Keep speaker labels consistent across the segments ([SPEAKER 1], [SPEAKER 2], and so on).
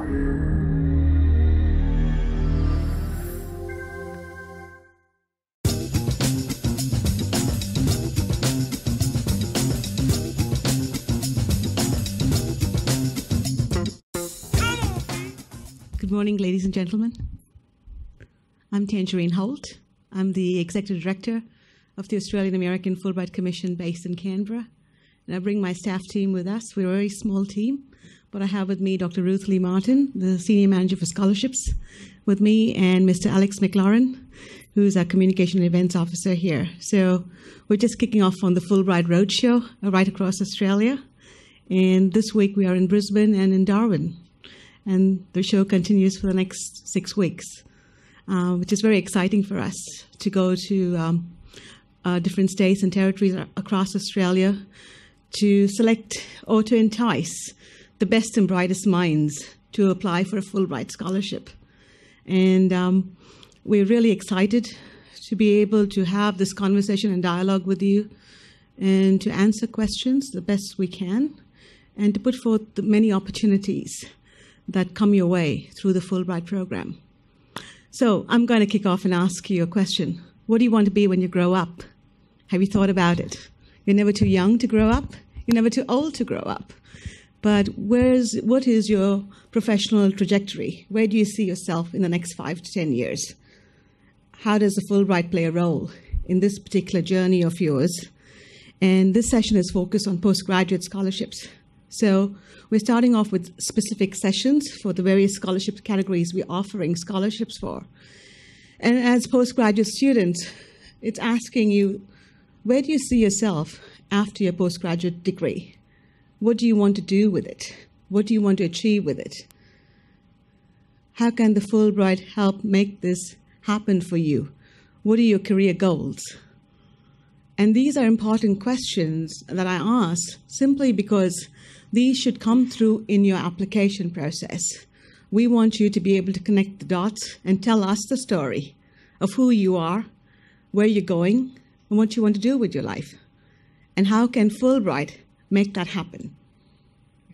[SPEAKER 1] Good morning, ladies and gentlemen. I'm Tangerine Holt. I'm the Executive Director of the Australian American Fulbright Commission based in Canberra. And I bring my staff team with us. We're a very small team, but I have with me Dr. Ruth Lee Martin, the Senior Manager for Scholarships, with me, and Mr. Alex McLaurin, who's our Communication and Events Officer here. So we're just kicking off on the Fulbright Roadshow right across Australia. And this week we are in Brisbane and in Darwin. And the show continues for the next 6 weeks, which is very exciting for us to go to different states and territories across Australia to select or to entice the best and brightest minds to apply for a Fulbright scholarship. And we're really excited to be able to have this conversation and dialogue with you and to answer questions the best we can and to put forth the many opportunities that come your way through the Fulbright program. So I'm going to kick off and ask you a question. What do you want to be when you grow up? Have you thought about it? You're never too young to grow up. You're never too old to grow up. But what is your professional trajectory? Where do you see yourself in the next 5 to 10 years? How does the Fulbright play a role in this particular journey of yours? And this session is focused on postgraduate scholarships. So we're starting off with specific sessions for the various scholarship categories we're offering scholarships for. And as postgraduate students, it's asking you, where do you see yourself after your postgraduate degree? What do you want to do with it? What do you want to achieve with it? How can the Fulbright help make this happen for you? What are your career goals? And these are important questions that I ask simply because these should come through in your application process. We want you to be able to connect the dots and tell us the story of who you are, where you're going, and what you want to do with your life. And how can Fulbright make that happen?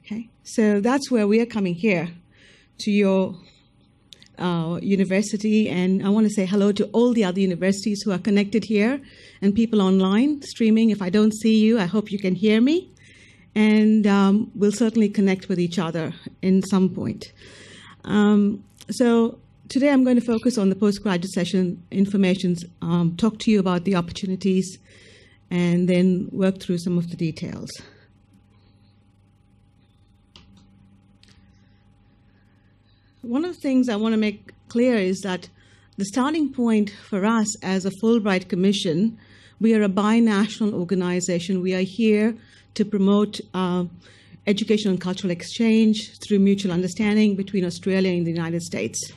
[SPEAKER 1] Okay, so that's where we are coming here to your university, and I want to say hello to all the other universities who are connected here and people online streaming. If I don't see you, I hope you can hear me, and we'll certainly connect with each other in some point. So today I'm going to focus on the postgraduate session information, talk to you about the opportunities, and then work through some of the details. One of the things I want to make clear is that the starting point for us as a Fulbright Commission, we are a binational organization. We are here to promote educational and cultural exchange through mutual understanding between Australia and the United States.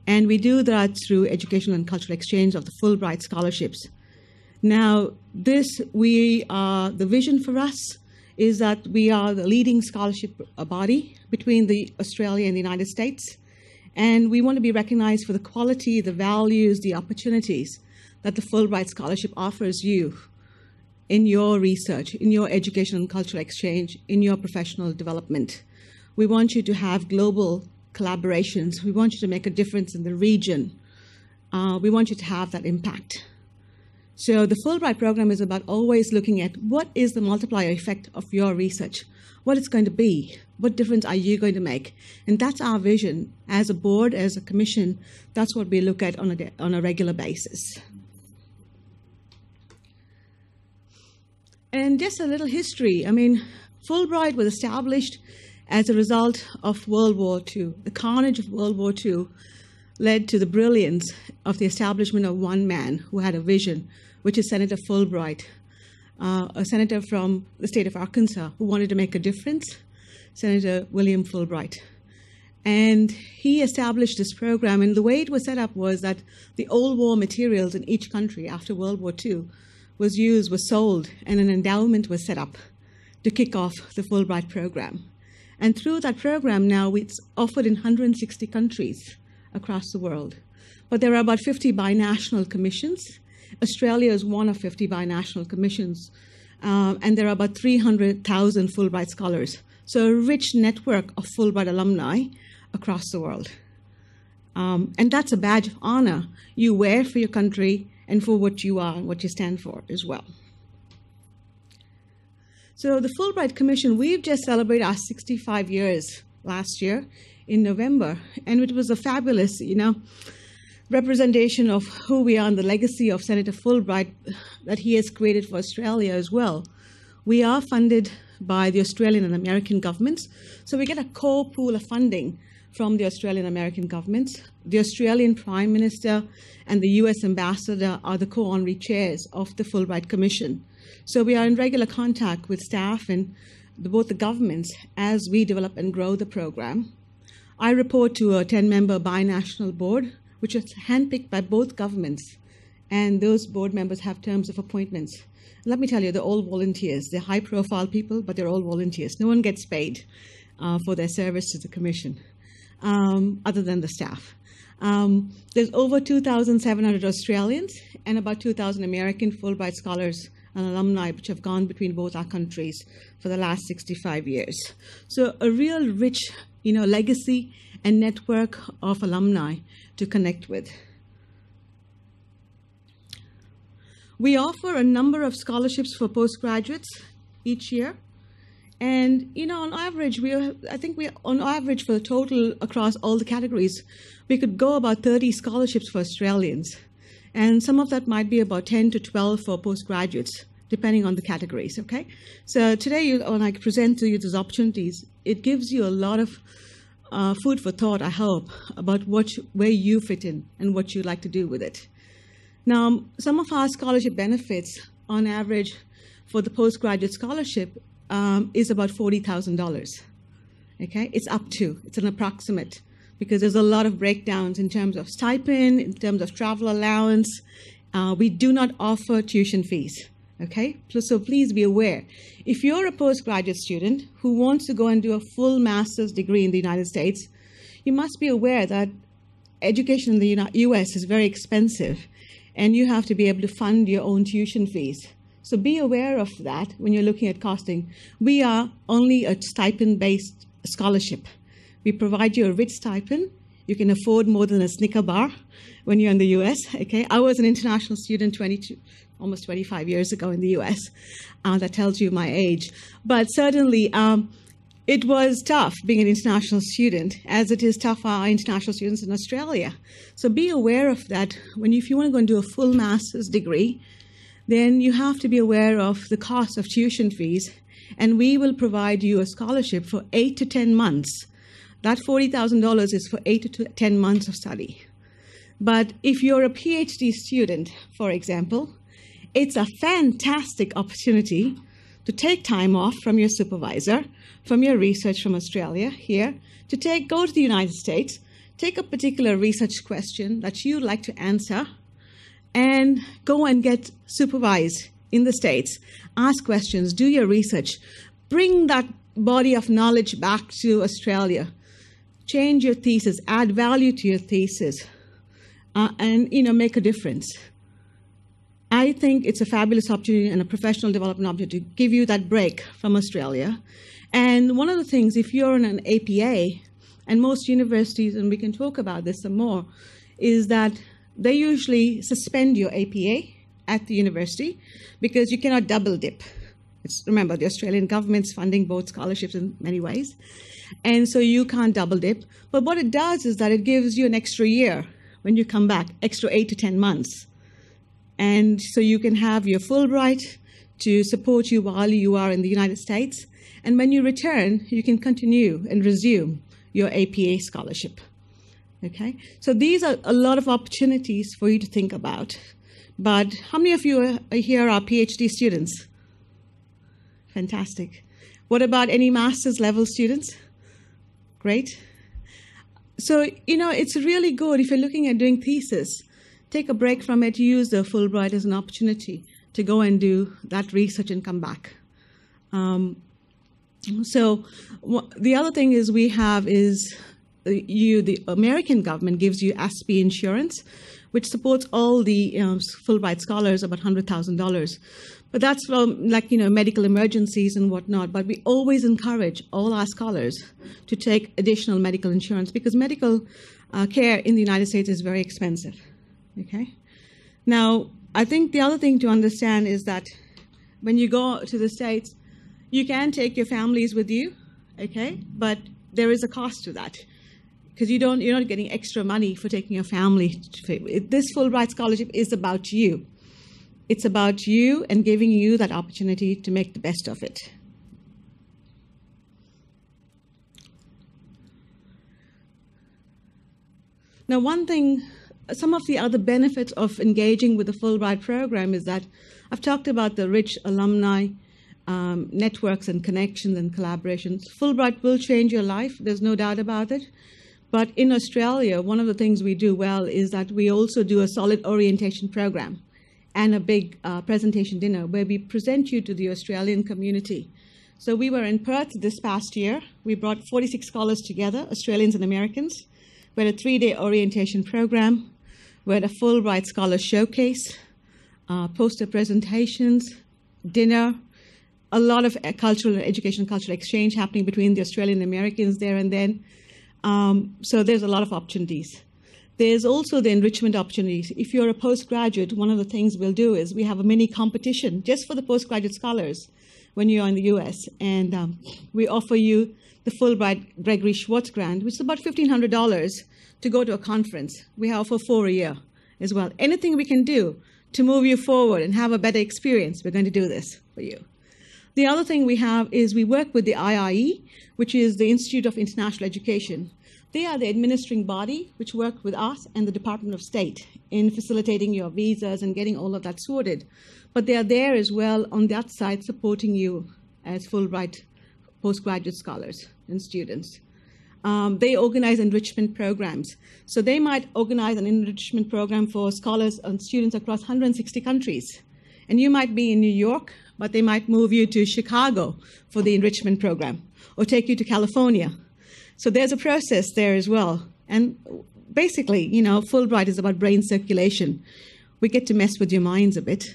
[SPEAKER 1] And we do that through educational and cultural exchange of the Fulbright scholarships. Now, the vision for us is that we are the leading scholarship body between Australia and the United States. And we want to be recognized for the quality, the values, the opportunities that the Fulbright Scholarship offers you in your research, in your education and cultural exchange, in your professional development. We want you to have global collaborations. We want you to make a difference in the region. We want you to have that impact. So the Fulbright program is about always looking at what is the multiplier effect of your research, what it's going to be, what difference are you going to make. And that's our vision as a board, as a commission. That's what we look at on a regular basis. And just a little history. I mean, Fulbright was established as a result of World War II. The carnage of World War II led to the brilliance of the establishment of one man who had a vision, which is Senator Fulbright, a senator from the state of Arkansas who wanted to make a difference, Senator William Fulbright. And he established this program, and the way it was set up was that the old war materials in each country after World War II was sold, and an endowment was set up to kick off the Fulbright program. And through that program now, it's offered in 160 countries across the world. But there are about 50 binational commissions. Australia is one of 50 binational commissions. And there are about 300,000 Fulbright scholars So a rich network of Fulbright alumni across the world. And that's a badge of honor you wear for your country and for what you are and what you stand for as well. So the Fulbright Commission, we've just celebrated our 65 years last year in November, and it was a fabulous, representation of who we are and the legacy of Senator Fulbright that he has created for Australia as well. We are funded by the Australian and American governments, so we get a core pool of funding from the Australian and American governments. The Australian Prime Minister and the US Ambassador are the co-honorary chairs of the Fulbright Commission. So we are in regular contact with staff and both the governments as we develop and grow the program. I report to a 10-member binational board, which is handpicked by both governments, and those board members have terms of appointments. Let me tell you, they're all volunteers. They're high-profile people, but they're all volunteers. No one gets paid for their service to the commission, other than the staff. There's over 2,700 Australians and about 2,000 American Fulbright scholars and alumni which have gone between both our countries for the last 65 years. So a real rich, legacy and network of alumni to connect with. We offer a number of scholarships for postgraduates each year. And, on average, on average for the total across all the categories, we could go about 30 scholarships for Australians. And some of that might be about 10 to 12 for postgraduates, depending on the categories, okay? So today, when I present to you these opportunities, it gives you a lot of food for thought, I hope, about where you fit in and what you'd like to do with it. Now, some of our scholarship benefits, on average, for the postgraduate scholarship is about $40,000, okay? It's an approximate, because there's a lot of breakdowns in terms of stipend, in terms of travel allowance. We do not offer tuition fees, okay? So please be aware. If you're a postgraduate student who wants to go and do a full master's degree in the United States, you must be aware that education in the US is very expensive, and you have to be able to fund your own tuition fees. So be aware of that when you're looking at costing. We are only a stipend-based scholarship. We provide you a rich stipend. You can afford more than a Snicker bar when you're in the US, okay? I was an international student almost 25 years ago in the US. That tells you my age. But certainly, it was tough being an international student, as it is tough for our international students in Australia. So be aware of that. If you want to go and do a full master's degree, then you have to be aware of the cost of tuition fees, and we will provide you a scholarship for 8 to 10 months. That $40,000 is for 8 to 10 months of study. But if you're a PhD student, for example, it's a fantastic opportunity to take time off from your supervisor, from your research from Australia here, to go to the United States, take a particular research question that you'd like to answer, and go and get supervised in the States. Ask questions, do your research, bring that body of knowledge back to Australia, change your thesis, add value to your thesis, and make a difference. I think it's a fabulous opportunity and a professional development opportunity to give you that break from Australia. And one of the things, if you're in an APA, and most universities, and we can talk about this some more, is that they usually suspend your APA at the university because you cannot double dip. Remember, the Australian government's funding both scholarships in many ways. And so you can't double dip. But what it does is that it gives you an extra year when you come back, extra 8 to 10 months. And so you can have your Fulbright to support you while you are in the United States. And when you return, you can continue and resume your APA scholarship. Okay? So these are a lot of opportunities for you to think about. But how many of you here are PhD students? Fantastic. What about any master's level students? Great. So, it's really good if you're looking at doing thesis. Take a break from it, use the Fulbright as an opportunity to go and do that research and come back. So the other thing we have is the American government gives you ASPE insurance, which supports all the Fulbright scholars about $100,000. But that's from medical emergencies and whatnot. But we always encourage all our scholars to take additional medical insurance because medical care in the United States is very expensive. Okay. Now, I think the other thing to understand is that when you go to the States, you can take your families with you, okay? But there is a cost to that because you're not getting extra money for taking your family. This Fulbright scholarship is about you. It's about you and giving you that opportunity to make the best of it. Now, some of the other benefits of engaging with the Fulbright program is that I've talked about the rich alumni networks and connections and collaborations. Fulbright will change your life, there's no doubt about it. But in Australia, one of the things we do well is that we also do a solid orientation program and a big presentation dinner where we present you to the Australian community. So we were in Perth this past year. We brought 46 scholars together, Australians and Americans. We had a 3-day orientation program. We had a Fulbright Scholar Showcase, poster presentations, dinner, a lot of cultural exchange happening between the Australian and Americans there and then. So there's a lot of opportunities. There's also the enrichment opportunities. If you're a postgraduate, one of the things we'll do is we have a mini competition just for the postgraduate scholars when you're in the US. And we offer you the Fulbright Gregory Schwartz grant, which is about $1,500 to go to a conference. We offer 4 a year as well. Anything we can do to move you forward and have a better experience, we're going to do this for you. The other thing we have is we work with the IIE, which is the Institute of International Education. They are the administering body which work with us and the Department of State in facilitating your visas and getting all of that sorted. But they are there as well on that side supporting you as Fulbright postgraduate scholars and students. They organize enrichment programs. So they might organize an enrichment program for scholars and students across 160 countries. And you might be in New York, but they might move you to Chicago for the enrichment program or take you to California. So there's a process there as well. And basically, Fulbright is about brain circulation. We get to mess with your minds a bit.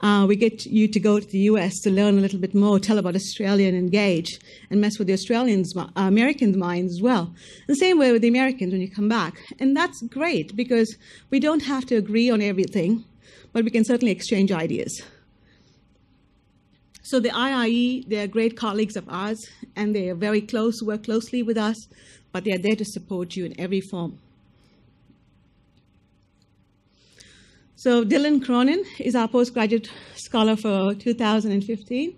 [SPEAKER 1] We get you to go to the US to learn a little bit more, tell about Australia and engage, and mess with the Americans' minds as well. The same way with the Americans when you come back. And that's great because we don't have to agree on everything, but we can certainly exchange ideas. So the IIE, they're great colleagues of ours, and they are very close, work closely with us, but they're there to support you in every form. So Dylan Cronin is our postgraduate scholar for 2015,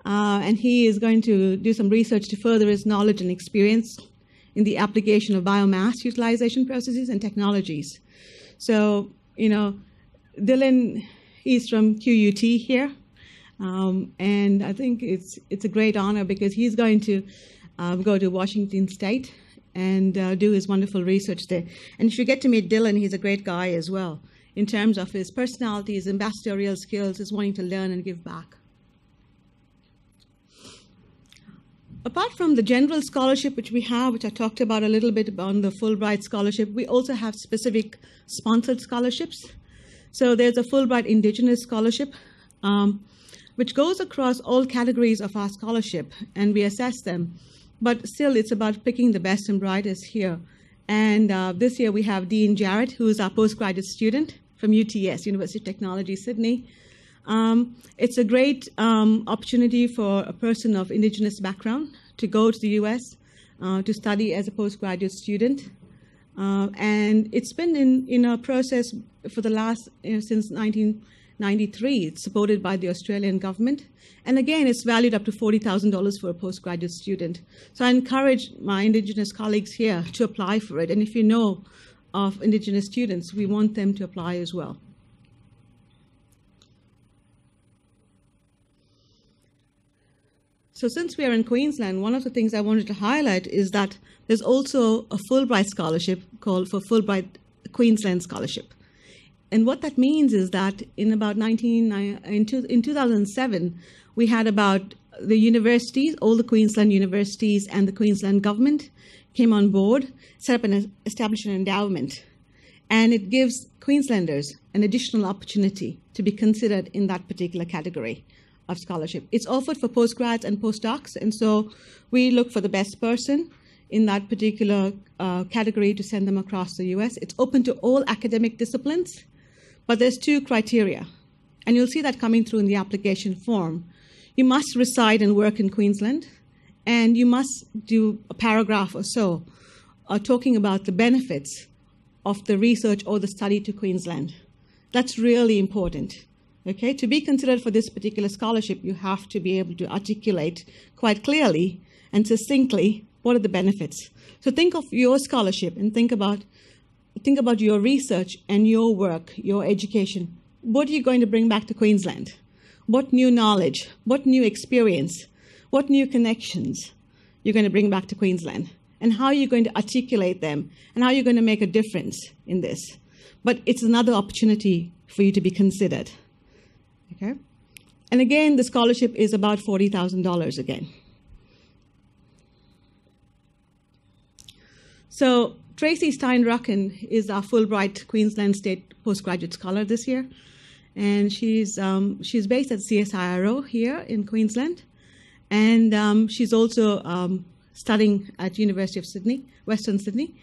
[SPEAKER 1] and he is going to do some research to further his knowledge and experience in the application of biomass utilization processes and technologies. So, Dylan, he's from QUT here. And I think it's a great honor because he's going to go to Washington State and do his wonderful research there. And if you get to meet Dylan, he's a great guy as well in terms of his personality, his ambassadorial skills, his wanting to learn and give back. Apart from the general scholarship which we have, which I talked about a little bit on the Fulbright scholarship, we also have specific sponsored scholarships. So there's a Fulbright Indigenous Scholarship, which goes across all categories of our scholarship, and we assess them. But still, it's about picking the best and brightest here. And this year, we have Dean Jarrett, who is our postgraduate student from UTS, University of Technology, Sydney. It's a great opportunity for a person of Indigenous background to go to the US to study as a postgraduate student. And it's been in a process for the last, since 1993. It's supported by the Australian government. And again, it's valued up to $40,000 for a postgraduate student. So I encourage my Indigenous colleagues here to apply for it. And if you know of Indigenous students, we want them to apply as well. So since we are in Queensland, one of the things I wanted to highlight is that there's also a Fulbright scholarship called for Fulbright Queensland Scholarship. And what that means is that in about 2007, we had about the universities, all the Queensland universities and the Queensland government came on board, set up and established an endowment. And it gives Queenslanders an additional opportunity to be considered in that particular category of scholarship. It's offered for postgrads and postdocs, and so we look for the best person in that particular category to send them across the US. It's open to all academic disciplines, but there's 2 criteria, and you'll see that coming through in the application form. You must reside and work in Queensland, and you must do a paragraph or so talking about the benefits of the research or the study to Queensland. That's really important. Okay, to be considered for this particular scholarship, you have to be able to articulate quite clearly and succinctly what are the benefits. So think of your scholarship and think about your research and your work, your education. What are you going to bring back to Queensland? What new knowledge, what new experience, what new connections you're going to bring back to Queensland? And how are you going to articulate them? And how are you going to make a difference in this? But it's another opportunity for you to be considered. Okay? And again, the scholarship is about $40,000 again. So Tracy Stein-Rucken is our Fulbright Queensland State Postgraduate Scholar this year. And she's based at CSIRO here in Queensland. And she's also studying at University of Sydney, Western Sydney.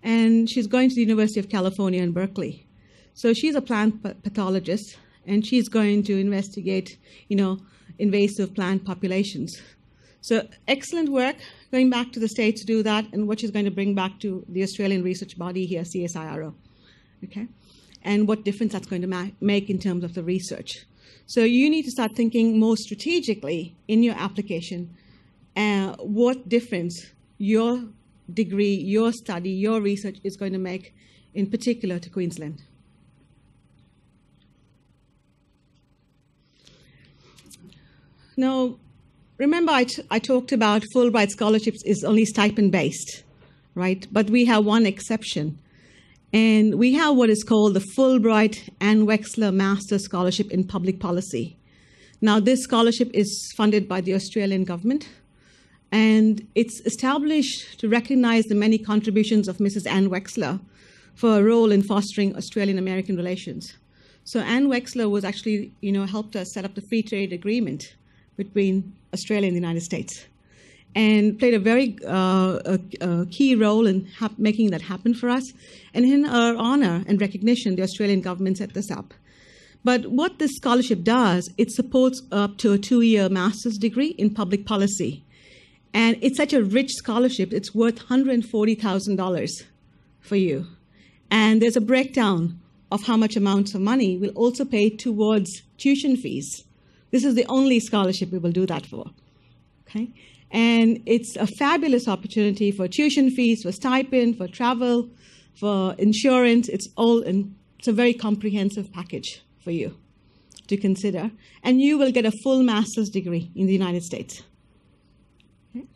[SPEAKER 1] And she's going to the University of California in Berkeley. So she's a plant pathologist, and she's going to investigate, invasive plant populations. So excellent work, going back to the States to do that, and what she's going to bring back to the Australian research body here, CSIRO, okay? And what difference that's going to make in terms of the research. So you need to start thinking more strategically in your application, what difference your degree, your study, your research is going to make, in particular to Queensland. Now, remember I talked about Fulbright scholarships is only stipend-based, right? But we have one exception. And we have what is called the Fulbright and Wexler Master Scholarship in Public Policy. Now, this scholarship is funded by the Australian government, and it's established to recognize the many contributions of Mrs. Anne Wexler for a role in fostering Australian-American relations. So Anne Wexler was actually, helped us set up the free trade agreement between Australia and the United States, and played a very key role in making that happen for us. And in her honor and recognition, the Australian government set this up. But what this scholarship does, it supports up to a 2-year master's degree in public policy. And it's such a rich scholarship, it's worth $140,000 for you. And there's a breakdown of how much amounts of money we'll also pay towards tuition fees. This is the only scholarship we will do that for, okay? And it's a fabulous opportunity for tuition fees, for stipend, for travel, for insurance. It's a very comprehensive package for you to consider. And you will get a full master's degree in the United States. Okay?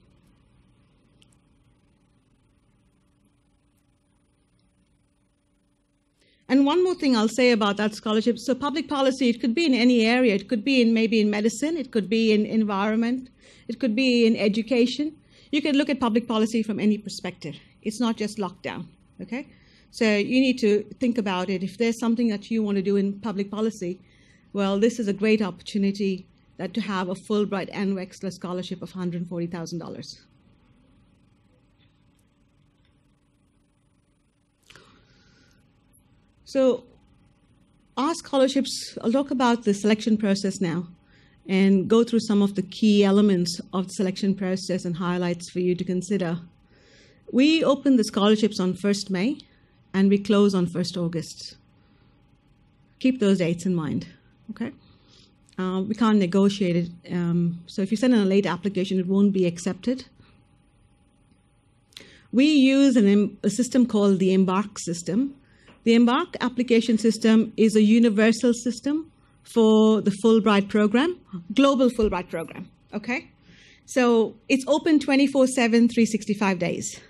[SPEAKER 1] And one more thing I'll say about that scholarship. So public policy, it could be in any area. It could be maybe in medicine. It could be in environment. It could be in education. You can look at public policy from any perspective. It's not just lockdown, okay? So you need to think about it. If there's something that you want to do in public policy, well, this is a great opportunity to have a Fulbright and Wexler scholarship of $140,000. So our scholarships, I'll talk about the selection process now and go through some of the key elements of the selection process and highlights for you to consider. We open the scholarships on 1st May and we close on 1st August. Keep those dates in mind, okay? We can't negotiate it. So if you send in a late application, it won't be accepted. We use a system called the Embark system. The Embark application system is a universal system for the Fulbright program, global Fulbright program, okay? So it's open 24/7, 365 days.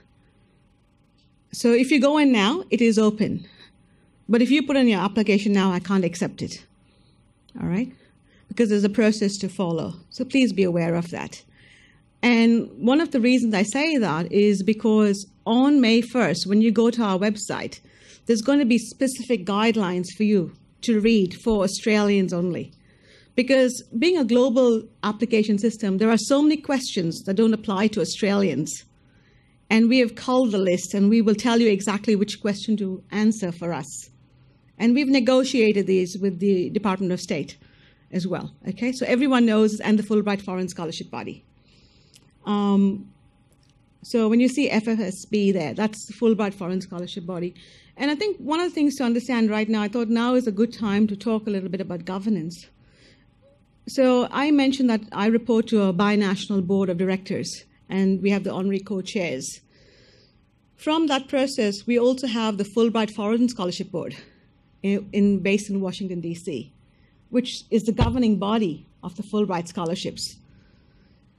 [SPEAKER 1] So if you go in now, it is open. But if you put in your application now, I can't accept it, all right? Because there's a process to follow. So please be aware of that. And one of the reasons I say that is because on May 1st, when you go to our website, there's going to be specific guidelines for you to read for Australians only. Because being a global application system, there are so many questions that don't apply to Australians. And we have culled the list, and we will tell you exactly which question to answer for us. And we've negotiated these with the Department of State as well. Okay, so everyone knows, and the Fulbright Foreign Scholarship Body. So when you see FFSB there, that's the Fulbright Foreign Scholarship Body. And I think one of the things to understand right now, I thought now is a good time to talk a little bit about governance. So I mentioned that I report to a binational board of directors, and we have the honorary co-chairs. From that process, we also have the Fulbright Foreign Scholarship Board based in Washington, D.C., which is the governing body of the Fulbright scholarships.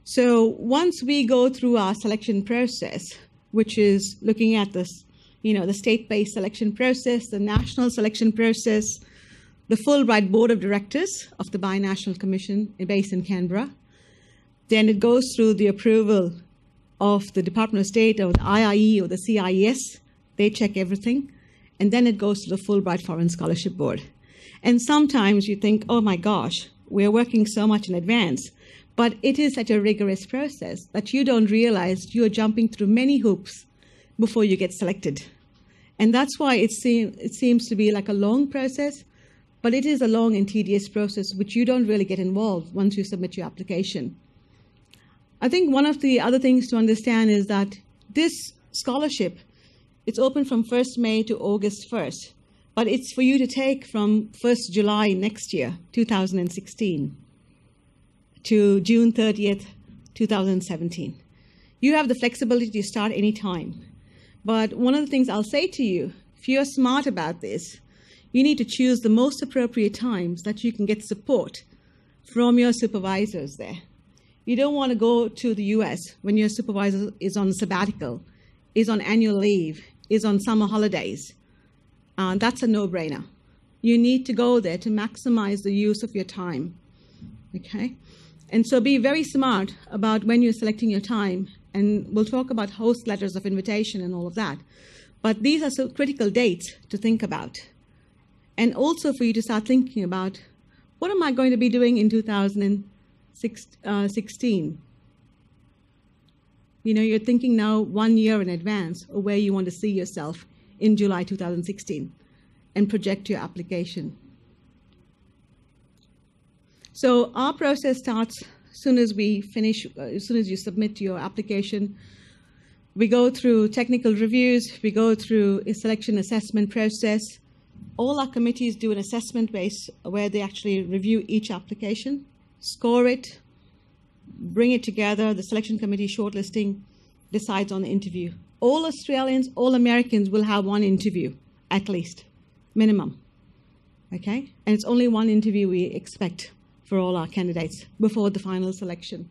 [SPEAKER 1] So once we go through our selection process, which is looking at this, the state-based selection process, the national selection process, the Fulbright Board of Directors of the Binational Commission based in Canberra, then it goes through the approval of the Department of State or the IIE or the CIS. They check everything. And then it goes to the Fulbright Foreign Scholarship Board. And sometimes you think, oh my gosh, we're working so much in advance. But it is such a rigorous process that you don't realize you're jumping through many hoops before you get selected. And that's why it seems to be like a long process, but it is a long and tedious process which you don't really get involved once you submit your application. I think one of the other things to understand is that this scholarship, it's open from 1st May to August 1st, but it's for you to take from 1st July next year, 2016, to June 30th, 2017. You have the flexibility to start any time. But one of the things I'll say to you, if you're smart about this, you need to choose the most appropriate times that you can get support from your supervisors there. You don't want to go to the US when your supervisor is on sabbatical, is on annual leave, is on summer holidays. That's a no-brainer. You need to go there to maximize the use of your time. Okay? And so be very smart about when you're selecting your time. And we'll talk about host letters of invitation and all of that. But these are so critical dates to think about. And also for you to start thinking about, what am I going to be doing in 2016? You're thinking now 1 year in advance of where you want to see yourself in July 2016 and project your application. So our process starts as soon as we finish, as soon as you submit your application. We go through technical reviews. We go through a selection assessment process. All our committees do an assessment base where they actually review each application, score it, bring it together. The selection committee shortlisting decides on the interview. All Australians, all Americans will have one interview, at least, minimum. Okay? And it's only one interview we expect for all our candidates before the final selection.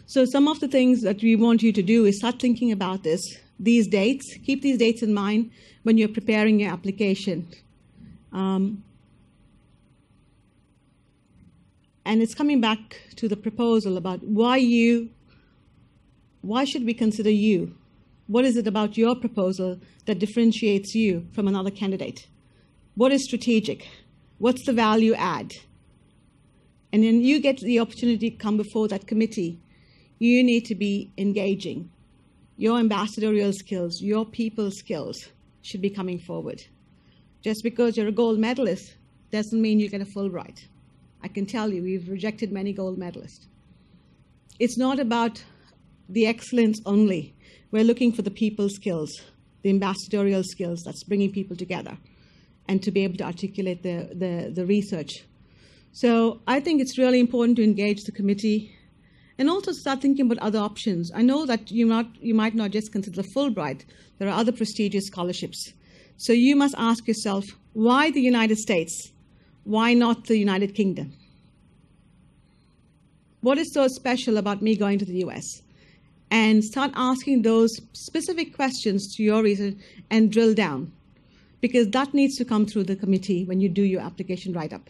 [SPEAKER 1] So some of the things that we want you to do is start thinking about these dates. Keep these dates in mind when you're preparing your application. And it's coming back to the proposal about why should we consider you? What is it about your proposal that differentiates you from another candidate? What is strategic? What's the value add? And then you get the opportunity to come before that committee. You need to be engaging. Your ambassadorial skills, your people skills should be coming forward. Just because you're a gold medalist doesn't mean you get a Fulbright. I can tell you, we've rejected many gold medalists. It's not about the excellence only. We're looking for the people skills, the ambassadorial skills that's bringing people together and to be able to articulate the research. So I think it's really important to engage the committee and also start thinking about other options. I know that you might not just consider Fulbright. There are other prestigious scholarships. So you must ask yourself, why the United States? Why not the United Kingdom? What is so special about me going to the US? And start asking those specific questions to your research and drill down, because that needs to come through the committee when you do your application write-up.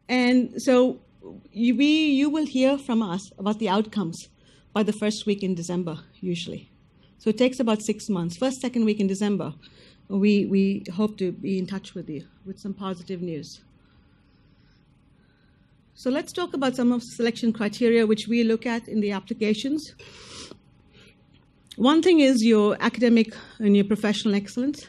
[SPEAKER 1] And so you will hear from us about the outcomes, by the first week in December, usually. So it takes about 6 months. First, second week in December, we hope to be in touch with you with some positive news. So let's talk about some of the selection criteria which we look at in the applications. One thing is your academic and your professional excellence.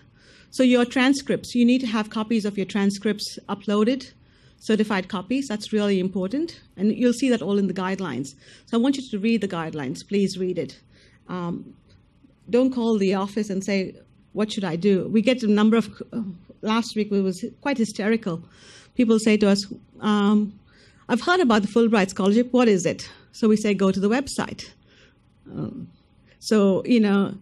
[SPEAKER 1] So your transcripts, you need to have copies of your transcripts uploaded, certified copies. That's really important. And you'll see that all in the guidelines. So I want you to read the guidelines. Please read it. Don't call the office and say, what should I do? We get a number of, last week it was quite hysterical. People say to us, I've heard about the Fulbright Scholarship. What is it? So we say, go to the website. So, you know,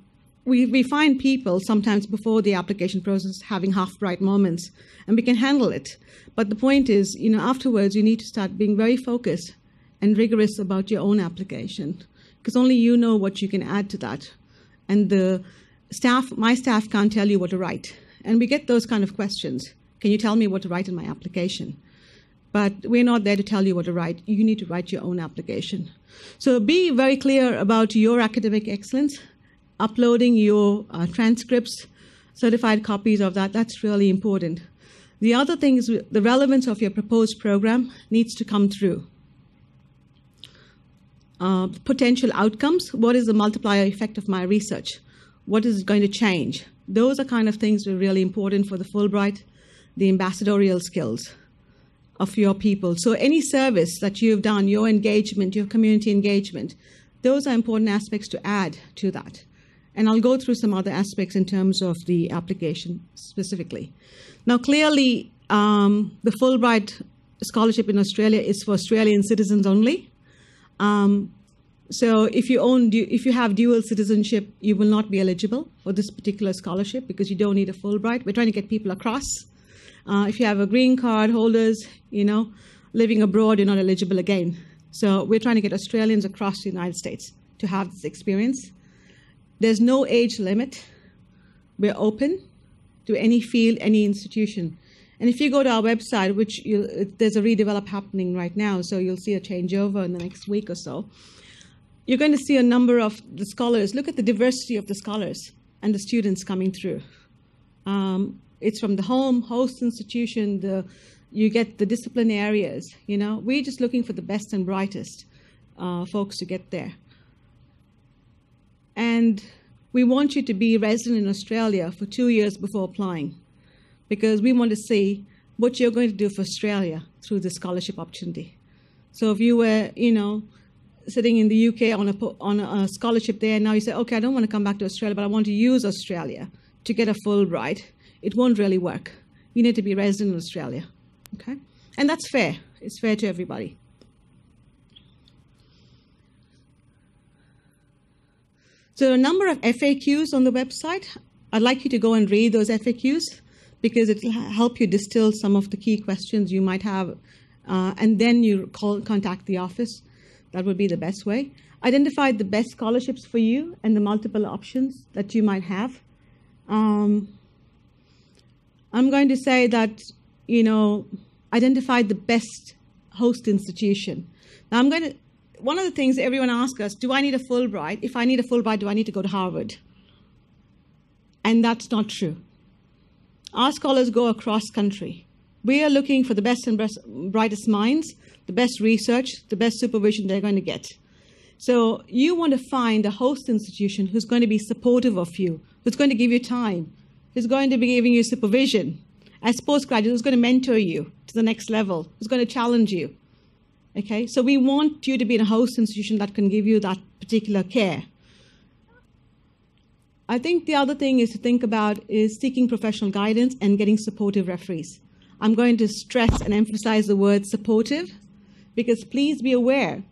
[SPEAKER 1] we find people sometimes before the application process having half-bright moments, and we can handle it. But the point is, you know, afterwards you need to start being very focused and rigorous about your own application, because only you know what you can add to that. And the staff, my staff can't tell you what to write. And we get those kind of questions. Can you tell me what to write in my application? But we're not there to tell you what to write. You need to write your own application. So be very clear about your academic excellence, uploading your transcripts, certified copies of that. That's really important. The other thing is the relevance of your proposed program needs to come through. Potential outcomes. What is the multiplier effect of my research? What is it going to change? Those are kind of things that are really important for the Fulbright, the ambassadorial skills of your people. So any service that you've done, your engagement, your community engagement, those are important aspects to add to that. And I'll go through some other aspects in terms of the application specifically. Now, clearly, the Fulbright Scholarship in Australia is for Australian citizens only. So if you have dual citizenship, you will not be eligible for this particular scholarship because you don't need a Fulbright. We're trying to get people across. If you have a green card holders, you know, living abroad, you're not eligible again. So we're trying to get Australians across the United States to have this experience. There's no age limit. We're open to any field, any institution. And if you go to our website, which there's a redevelop happening right now, so you'll see a changeover in the next week or so, you're going to see a number of the scholars. Look at the diversity of the scholars and the students coming through. It's from the host institution, you get the discipline areas, you know. We're just looking for the best and brightest folks to get there. And we want you to be resident in Australia for 2 years before applying, because we want to see what you're going to do for Australia through the scholarship opportunity. So if you were, you know, sitting in the UK on a scholarship there, and now you say, okay, I don't want to come back to Australia, but I want to use Australia to get a Fulbright, it won't really work. You need to be resident in Australia, okay? And that's fair. It's fair to everybody. So there are a number of FAQs on the website. I'd like you to go and read those FAQs because it will help you distill some of the key questions you might have, and then you contact the office. That would be the best way. Identify the best scholarships for you and the multiple options that you might have. I'm going to say that, you know, identify the best host institution. Now, one of the things everyone asks us, do I need a Fulbright? If I need a Fulbright, do I need to go to Harvard? And that's not true. Our scholars go across country. We are looking for the best and brightest minds, the best research, the best supervision they're going to get. So you want to find a host institution who's going to be supportive of you, who's going to give you time, who's going to be giving you supervision. As postgraduate, who's going to mentor you to the next level, who's going to challenge you. Okay, so we want you to be in a host institution that can give you that particular care. I think the other thing is to think about is seeking professional guidance and getting supportive referees. I'm going to stress and emphasize the word supportive, because please be aware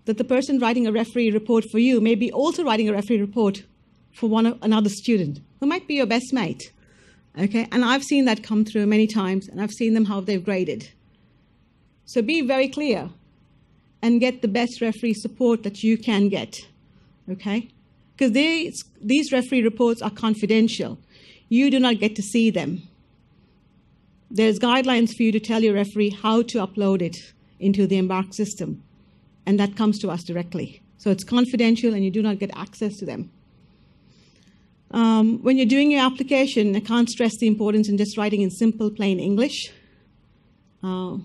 [SPEAKER 1] that the person writing a referee report for you may be also writing a referee report for another student who might be your best mate. Okay, and I've seen that come through many times, and I've seen them how they've graded. So be very clear and get the best referee support that you can get, okay? Because these referee reports are confidential. You do not get to see them. There's guidelines for you to tell your referee how to upload it into the Embark system, and that comes to us directly. So it's confidential and you do not get access to them. When you're doing your application, I can't stress the importance in just writing in simple, plain English. You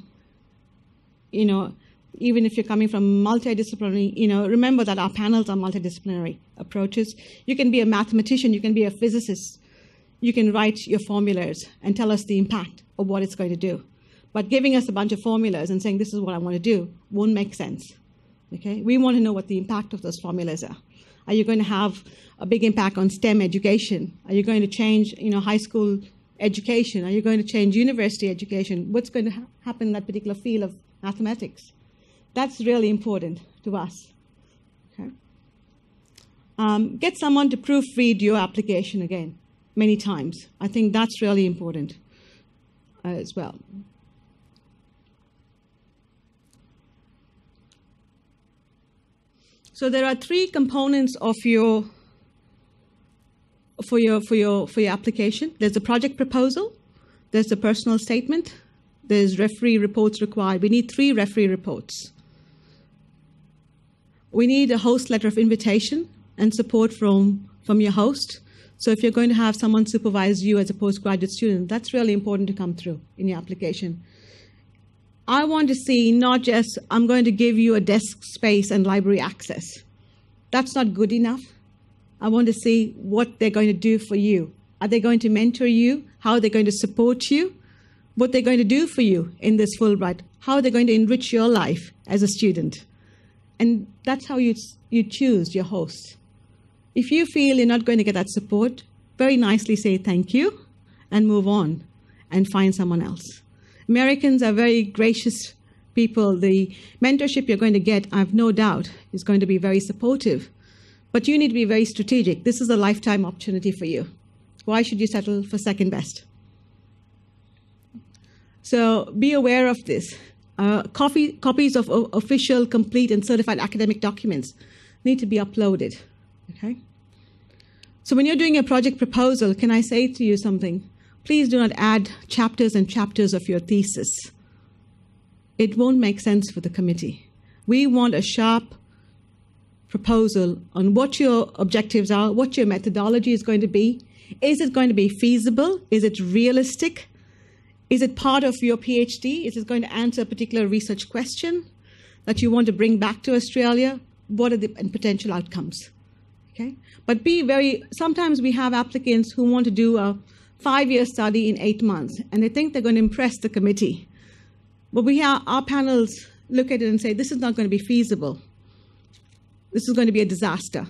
[SPEAKER 1] know, even if you're coming from multidisciplinary, you know, remember that our panels are multidisciplinary approaches. You can be a mathematician, you can be a physicist, you can write your formulas and tell us the impact of what it's going to do. But giving us a bunch of formulas and saying this is what I want to do won't make sense. Okay? We want to know what the impact of those formulas are. Are you going to have a big impact on STEM education? Are you going to change, you know, high school education? Are you going to change university education? What's going to happen in that particular field of mathematics? That's really important to us. Okay? Get someone to proofread your application again, many times. I think that's really important as well. So there are three components of your application. There's a project proposal, there's a personal statement, there's referee reports required. We need 3 referee reports. We need a host letter of invitation and support from your host. So if you're going to have someone supervise you as a postgraduate student, that's really important to come through in your application. I want to see not just, I'm going to give you a desk space and library access. That's not good enough. I want to see what they're going to do for you. Are they going to mentor you? How are they going to support you? What they're going to do for you in this Fulbright? How are they going to enrich your life as a student? And that's how you choose your host. If you feel you're not going to get that support, very nicely say thank you and move on and find someone else. Americans are very gracious people. The mentorship you're going to get, I have no doubt, is going to be very supportive. But you need to be very strategic. This is a lifetime opportunity for you. Why should you settle for second best? So be aware of this. Copies of official, complete, and certified academic documents need to be uploaded. Okay? So when you're doing a project proposal, can I say to you something? Please do not add chapters and chapters of your thesis. It won't make sense for the committee. We want a sharp proposal on what your objectives are, what your methodology is going to be. Is it going to be feasible? Is it realistic? Is it part of your PhD? Is it going to answer a particular research question that you want to bring back to Australia? What are the potential outcomes? Okay? But sometimes we have applicants who want to do a 5-year study in 8 months, and they think they're going to impress the committee. But our panels look at it and say, this is not going to be feasible. This is going to be a disaster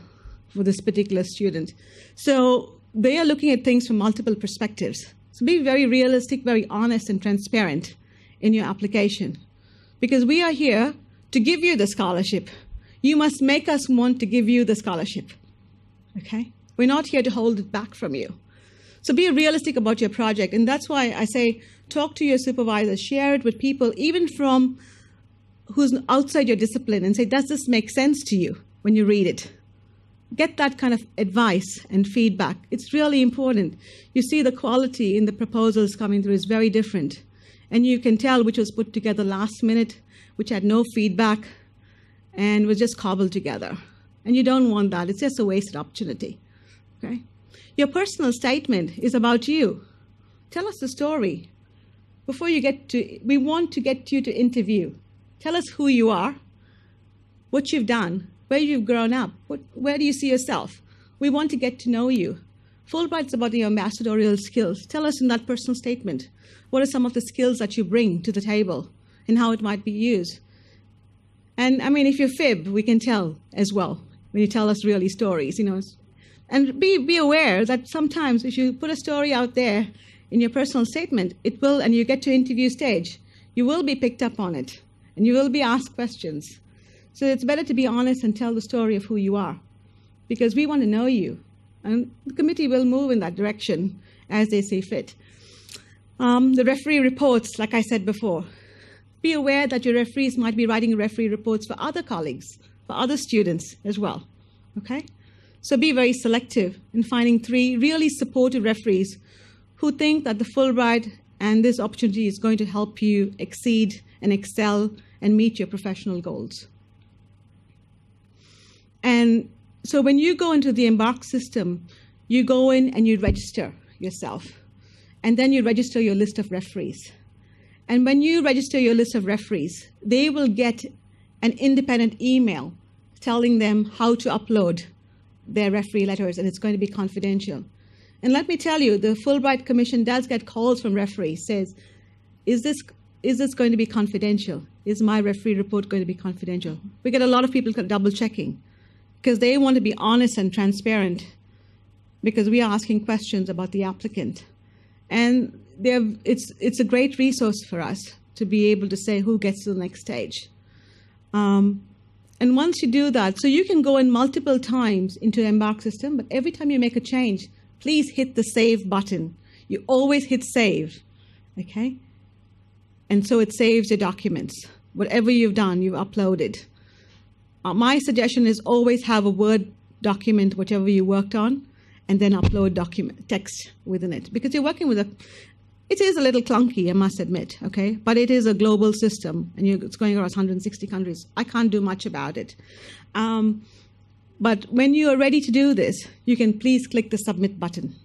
[SPEAKER 1] for this particular student. So they are looking at things from multiple perspectives. So be very realistic, very honest, and transparent in your application. Because we are here to give you the scholarship. You must make us want to give you the scholarship. Okay? We're not here to hold it back from you. So be realistic about your project. And that's why I say talk to your supervisor, share it with people, even from who's outside your discipline, and say, does this make sense to you when you read it? Get that kind of advice and feedback. It's really important. You see the quality in the proposals coming through is very different. And you can tell which was put together last minute, which had no feedback, and was just cobbled together. And you don't want that. It's just a wasted opportunity. Okay? Your personal statement is about you. Tell us the story. We want to get you to interview. Tell us who you are, what you've done, where you've grown up, where do you see yourself? We want to get to know you. Fulbright's about your ambassadorial skills. Tell us in that personal statement, what are some of the skills that you bring to the table and how it might be used? And I mean, if you fib, we can tell as well when you tell us really stories, you know. And be aware that sometimes if you put a story out there in your personal statement, it will, and you get to interview stage, you will be picked up on it and you will be asked questions. So it's better to be honest and tell the story of who you are, because we want to know you. And the committee will move in that direction as they see fit. The referee reports, like I said before, be aware that your referees might be writing referee reports for other colleagues, for other students as well. Okay? So be very selective in finding 3 really supportive referees who think that the Fulbright and this opportunity is going to help you exceed and excel and meet your professional goals. And so when you go into the Embark system, you go in and you register yourself. And then you register your list of referees. And when you register your list of referees, they will get an independent email telling them how to upload their referee letters, and it's going to be confidential. And let me tell you, the Fulbright Commission does get calls from referees, says, is this going to be confidential? Is my referee report going to be confidential? We get a lot of people double checking because they want to be honest and transparent because we are asking questions about the applicant. And it's a great resource for us to be able to say who gets to the next stage. And once you do that, so you can go in multiple times into Embark system, but every time you make a change, please hit the save button. You always hit save, okay? And so it saves your documents. Whatever you've done, you've uploaded. My suggestion is always have a Word document, whatever you worked on, and then upload document text within it. Because you're working with it is a little clunky, I must admit, okay? But it is a global system, and it's going across 160 countries. I can't do much about it. But when you are ready to do this, you can please click the submit button.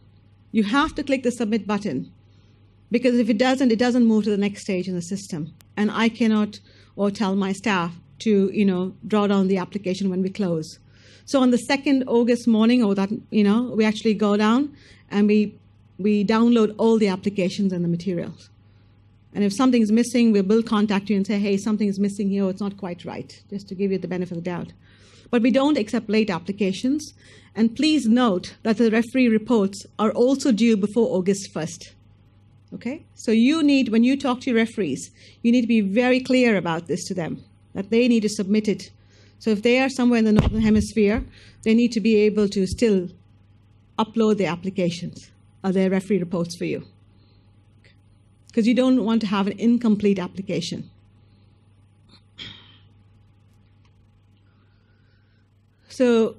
[SPEAKER 1] You have to click the submit button, because if it doesn't move to the next stage in the system. And I cannot or tell my staff to, draw down the application when we close. So on the 2nd August morning, or that, we actually go down and we download all the applications and the materials. And if something's missing, we will contact you and say, hey, something's missing here, or it's not quite right, just to give you the benefit of the doubt. But we don't accept late applications. And please note that the referee reports are also due before August 1st. Okay? So when you talk to your referees, you need to be very clear about this to them, that they need to submit it. So if they are somewhere in the Northern Hemisphere, they need to be able to still upload their applications or their referee reports for you. Because you don't want to have an incomplete application. So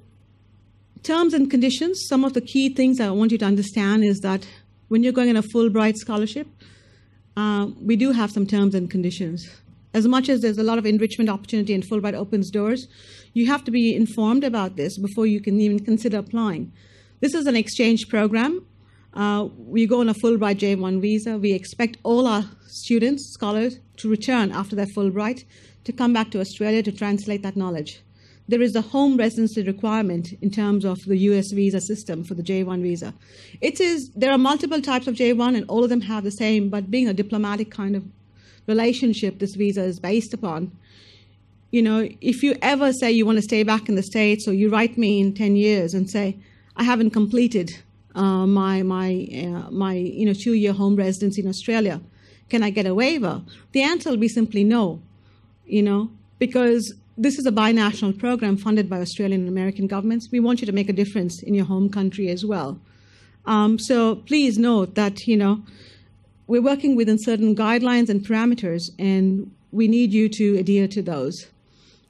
[SPEAKER 1] terms and conditions, some of the key things I want you to understand is that when you're going on a Fulbright scholarship, we do have some terms and conditions. As much as there's a lot of enrichment opportunity and Fulbright opens doors, you have to be informed about this before you can even consider applying. This is an exchange program. We go on a Fulbright J1 visa. We expect all our students, scholars, to return after their Fulbright, to come back to Australia to translate that knowledge. There is a home residency requirement in terms of the US visa system for the J1 visa. There are multiple types of J1 and all of them have the same, but being a diplomatic kind of relationship this visa is based upon. If you ever say you want to stay back in the States, or you write me in 10 years and say, I haven't completed my 2-year home residency in Australia, can I get a waiver? The answer will be simply no, because this is a binational program funded by Australian and American governments. We want you to make a difference in your home country as well. So please note that, we're working within certain guidelines and parameters, and we need you to adhere to those.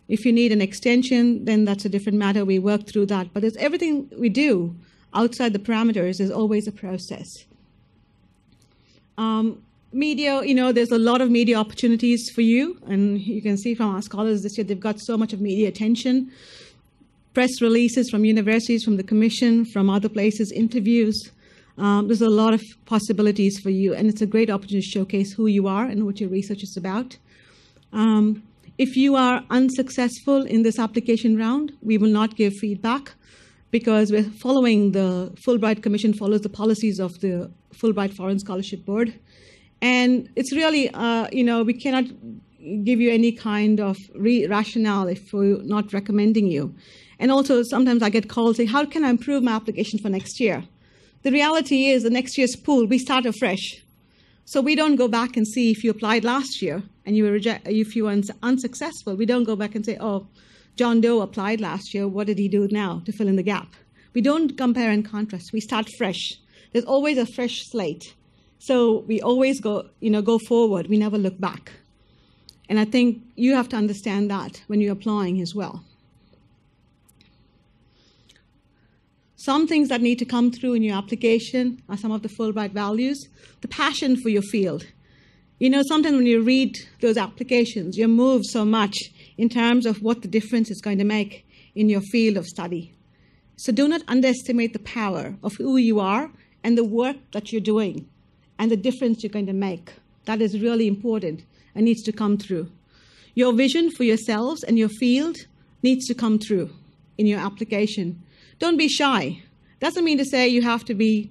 [SPEAKER 1] If you need an extension, then that's a different matter. We work through that. But it's everything we do outside the parameters is always a process. Media, there's a lot of media opportunities for you, and you can see from our scholars this year, they've got so much of media attention. Press releases from universities, from the commission, from other places, interviews. There's a lot of possibilities for you, and it's a great opportunity to showcase who you are and what your research is about. If you are unsuccessful in this application round, we will not give feedback, because we're following the Fulbright Commission follows the policies of the Fulbright Foreign Scholarship Board. And it's really, we cannot give you any kind of rationale if we're not recommending you. And also, sometimes I get calls saying, how can I improve my application for next year? The reality is the next year's pool, we start afresh. So we don't go back and see if you applied last year and if you were unsuccessful. We don't go back and say, oh, John Doe applied last year. What did he do now to fill in the gap? We don't compare and contrast. We start fresh. There's always a fresh slate. So we always go forward. We never look back. And I think you have to understand that when you're applying as well. Some things that need to come through in your application are some of the Fulbright values, the passion for your field. Sometimes when you read those applications, you're moved so much in terms of what the difference is going to make in your field of study. So do not underestimate the power of who you are and the work that you're doing and the difference you're going to make. That is really important and needs to come through. Your vision for yourselves and your field needs to come through in your application. Don't be shy. Doesn't mean to say you have to be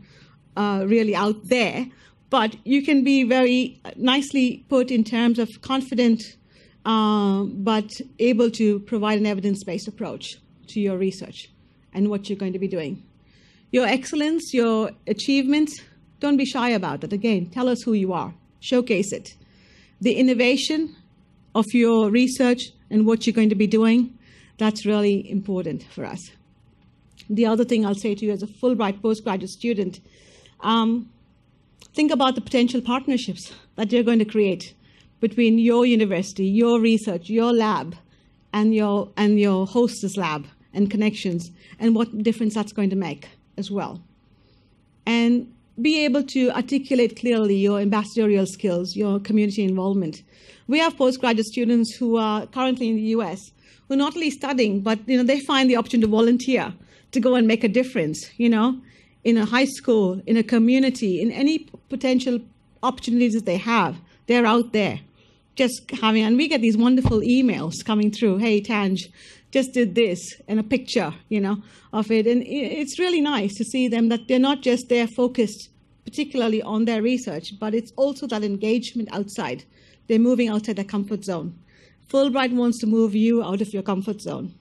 [SPEAKER 1] really out there, but you can be very nicely put in terms of confident, but able to provide an evidence-based approach to your research and what you're going to be doing. Your excellence, your achievements, don't be shy about it. Again, tell us who you are. Showcase it. The innovation of your research and what you're going to be doing, that's really important for us. The other thing I'll say to you as a Fulbright postgraduate student, think about the potential partnerships that you're going to create between your university, your research, your lab, and your hostess lab and connections, and what difference that's going to make as well. And be able to articulate clearly your ambassadorial skills, your community involvement. We have postgraduate students who are currently in the US who are not only studying, but they find the option to volunteer, to go and make a difference, in a high school, in a community, in any potential opportunities that they have. They're out there just having, and we get these wonderful emails coming through. Hey, Tanj, just did this, and a picture, of it. And it's really nice to see them that they're not just there focused particularly on their research, but it's also that engagement outside. They're moving outside their comfort zone. Fulbright wants to move you out of your comfort zone.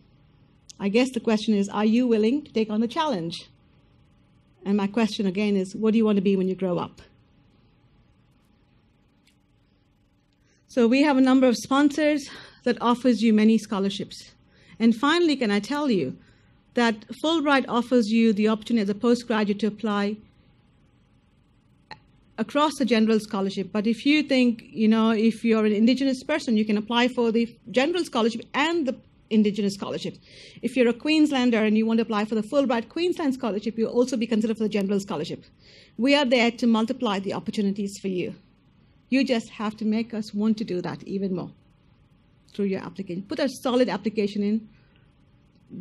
[SPEAKER 1] I guess the question is, are you willing to take on the challenge? And my question again is, what do you want to be when you grow up? So we have a number of sponsors that offers you many scholarships. And finally, can I tell you that Fulbright offers you the opportunity as a postgraduate to apply across the general scholarship. But if you think, if you're an Indigenous person, you can apply for the general scholarship and the Indigenous scholarship. If you're a Queenslander and you want to apply for the Fulbright Queensland Scholarship, you'll also be considered for the general scholarship. We are there to multiply the opportunities for you. You just have to make us want to do that even more through your application. Put a solid application in,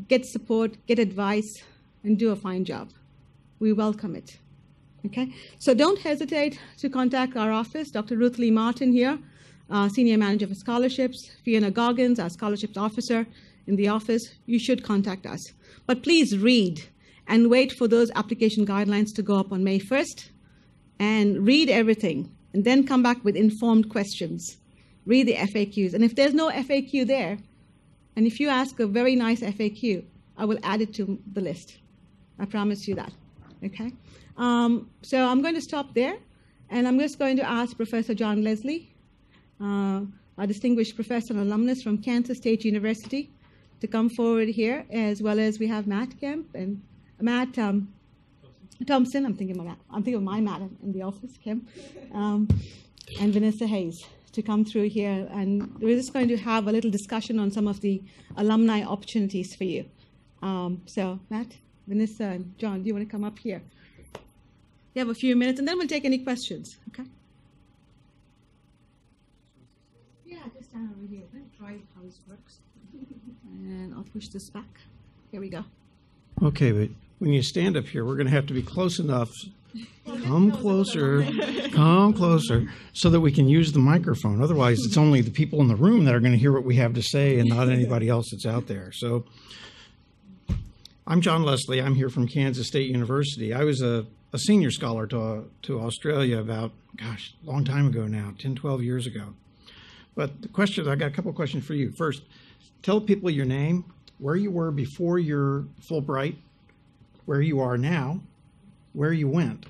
[SPEAKER 1] get support, get advice, and do a fine job. We welcome it. Okay? So don't hesitate to contact our office. Dr. Ruth Lee Martin here, Senior Manager for Scholarships, Fiona Goggins, our Scholarships Officer in the office. You should contact us. But please read and wait for those application guidelines to go up on May 1st and read everything and then come back with informed questions. Read the FAQs. And if there's no FAQ there, and if you ask a very nice FAQ, I will add it to the list. I promise you that. Okay? So I'm going to stop there, and I'm just going to ask Professor John Leslie, a distinguished professor and alumnus from Kansas State University, to come forward here, as well as we have Matt Kemp and Matt Thompson. I'm thinking of my Matt in the office, Kemp, and Vanessa Hayes to come through here. And we're just going to have a little discussion on some of the alumni opportunities for you. So Matt, Vanessa, and John, do you want to come up here? You have a few minutes, and then we'll take any questions, okay? Yeah, just stand over here. Let me try how this works. And I'll push this back. Here we go.
[SPEAKER 2] Okay, but when you stand up here, we're going to have to be close enough. Come closer, so that we can use the microphone. Otherwise, it's only the people in the room that are going to hear what we have to say and not anybody else that's out there. So I'm John Leslie. I'm here from Kansas State University. I was a senior scholar to Australia about, a long time ago now, 10, 12 years ago. But the question, I got a couple of questions for you. First, tell people your name, where you were before your Fulbright, where you are now, where you went.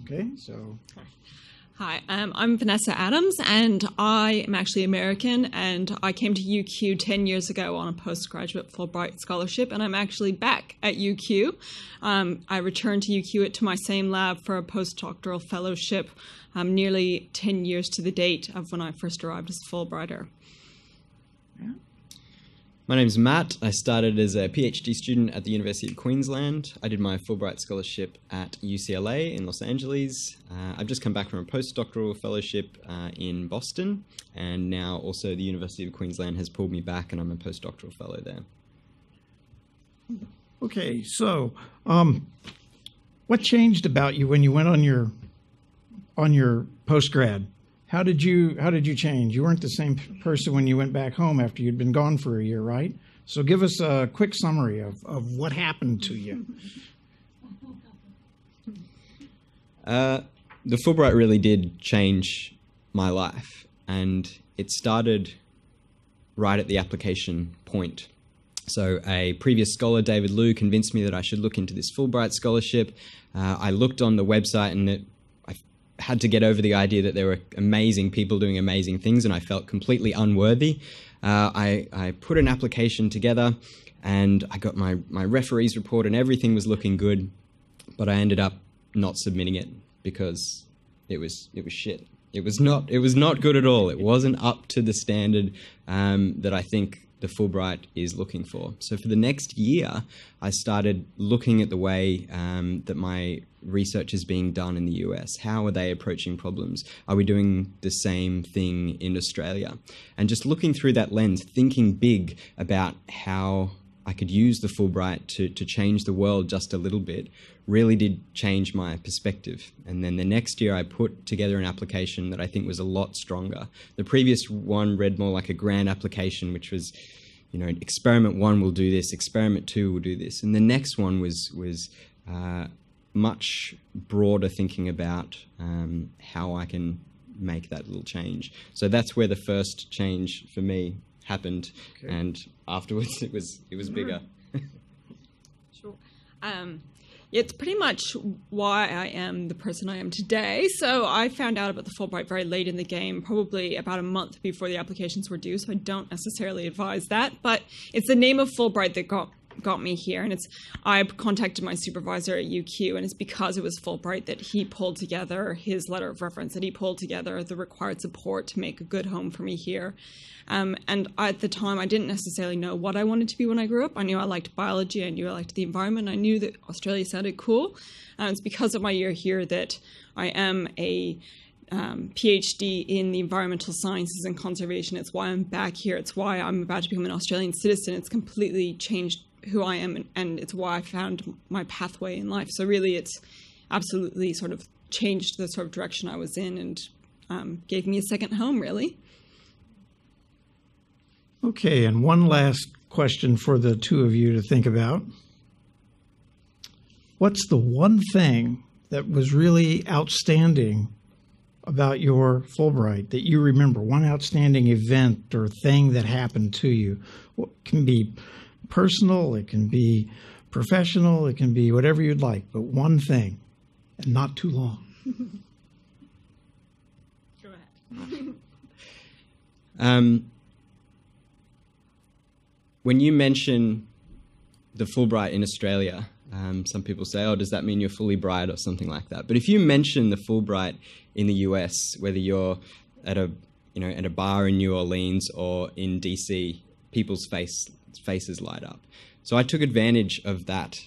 [SPEAKER 2] Okay, so.
[SPEAKER 3] Hi, I'm Vanessa Adams, and I am actually American, and I came to UQ 10 years ago on a postgraduate Fulbright scholarship, and I'm actually back at UQ. I returned to UQ to my same lab for a postdoctoral fellowship nearly 10 years to the date of when I first arrived as a Fulbrighter.
[SPEAKER 2] Yeah.
[SPEAKER 4] My name's Matt. I started as a PhD student at the University of Queensland. I did my Fulbright scholarship at UCLA in Los Angeles. I've just come back from a postdoctoral fellowship in Boston, and now also the University of Queensland has pulled me back, and I'm a postdoctoral fellow there.
[SPEAKER 2] Okay, so what changed about you when you went on your postgrad? How did you change? You weren't the same person when you went back home after you'd been gone for a year, right? So give us a quick summary of what happened to you.
[SPEAKER 4] The Fulbright really did change my life, and it started right at the application point. So a previous scholar, David Liu, convinced me that I should look into this Fulbright scholarship. I looked on the website, and I had to get over the idea that there were amazing people doing amazing things, and I felt completely unworthy. I put an application together, and I got my referee's report, and everything was looking good, but I ended up not submitting it because it was shit. It was not good at all. It wasn't up to the standard that I think the Fulbright is looking for. So for the next year, I started looking at the way that my research is being done in the US. How are they approaching problems? Are we doing the same thing in Australia? And just looking through that lens, thinking big about how I could use the Fulbright to change the world just a little bit, really did change my perspective. And then the next year I put together an application that I think was a lot stronger. The previous one read more like a grant application, which was, experiment 1 will do this, experiment 2 will do this. And the next one was much broader, thinking about how I can make that little change. So that's where the first change for me happened. Okay. And afterwards it was bigger.
[SPEAKER 3] Sure. It's pretty much why I am the person I am today. So I found out about the Fulbright very late in the game, probably about a month before the applications were due, so I don't necessarily advise that. But it's the name of Fulbright that got me here, and I contacted my supervisor at UQ, and it's because it was Fulbright that he pulled together his letter of reference, that he pulled together the required support to make a good home for me here. And at the time, I didn't necessarily know what I wanted to be when I grew up. I knew I liked biology, I knew I liked the environment, I knew that Australia sounded cool. It's because of my year here that I am a PhD in the environmental sciences and conservation. It's why I'm back here. It's why I'm about to become an Australian citizen. It's completely changed who I am, and it's why I found my pathway in life. So really, it's absolutely sort of changed the sort of direction I was in, and gave me a second home, really.
[SPEAKER 2] Okay, and one last question for the two of you to think about. What's the one thing that was really outstanding about your Fulbright that you remember? One outstanding event or thing that happened to you. It can be personal, it can be professional, it can be whatever you'd like, but one thing, and not too long.
[SPEAKER 3] Go ahead.
[SPEAKER 4] When you mention the Fulbright in Australia, some people say, "Oh, does that mean you're fully bright?" or something like that. But if you mention the Fulbright in the US, whether you're at a bar in New Orleans or in DC, people's faces light up. So I took advantage of that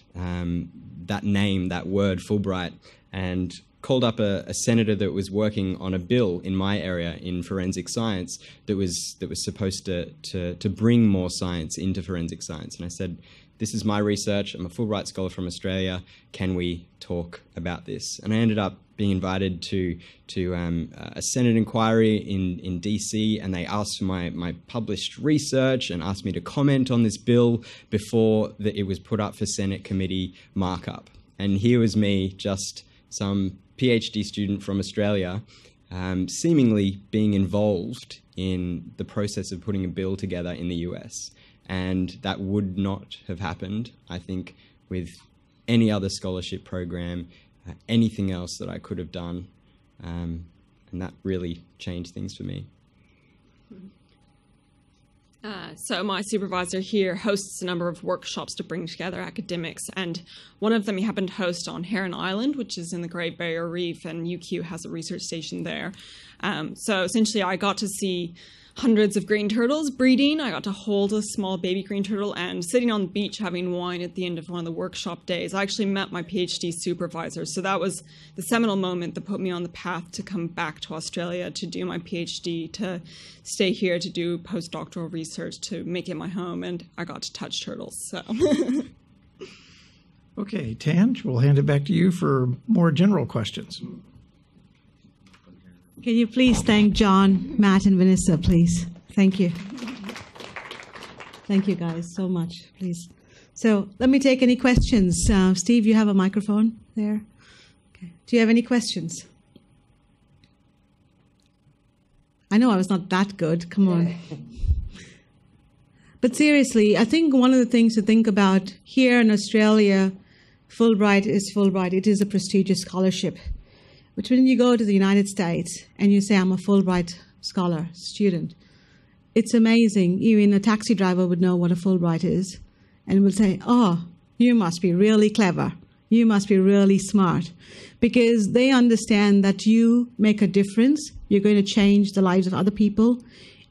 [SPEAKER 4] name, that word, Fulbright, and called up a senator that was working on a bill in my area in forensic science that was supposed to bring more science into forensic science. And I said, "This is my research. I'm a Fulbright scholar from Australia. Can we talk about this?" And I ended up being invited to a Senate inquiry in DC, and they asked for my published research and asked me to comment on this bill before it was put up for Senate committee markup. And here was me, just some PhD student from Australia, seemingly being involved in the process of putting a bill together in the US. And that would not have happened, I think, with any other scholarship program, anything else that I could have done. And that really changed things for me.
[SPEAKER 3] So my supervisor here hosts a number of workshops to bring together academics, and one of them he happened to host on Heron Island, which is in the Great Barrier Reef, and UQ has a research station there. So essentially I got to see hundreds of green turtles breeding. I got to hold a small baby green turtle, and sitting on the beach having wine at the end of one of the workshop days, I actually met my PhD supervisor. So that was the seminal moment that put me on the path to come back to Australia to do my PhD, to stay here to do postdoctoral research, to make it my home, and I got to touch turtles. So
[SPEAKER 2] Okay, Tanj, we'll hand it back to you for more general questions.
[SPEAKER 1] Can you please thank John, Matt, and Vanessa, please? Thank you. Thank you, guys, so much, please. So let me take any questions. Steve, you have a microphone there? Okay. Do you have any questions? I know I was not that good. Come on. But seriously, I think one of the things to think about here in Australia, Fulbright is Fulbright. It is a prestigious scholarship. But when you go to the United States and you say, I'm a Fulbright scholar, student, it's amazing. Even a taxi driver would know what a Fulbright is and will say, oh, you must be really clever. You must be really smart. Because they understand that you make a difference. You're going to change the lives of other people,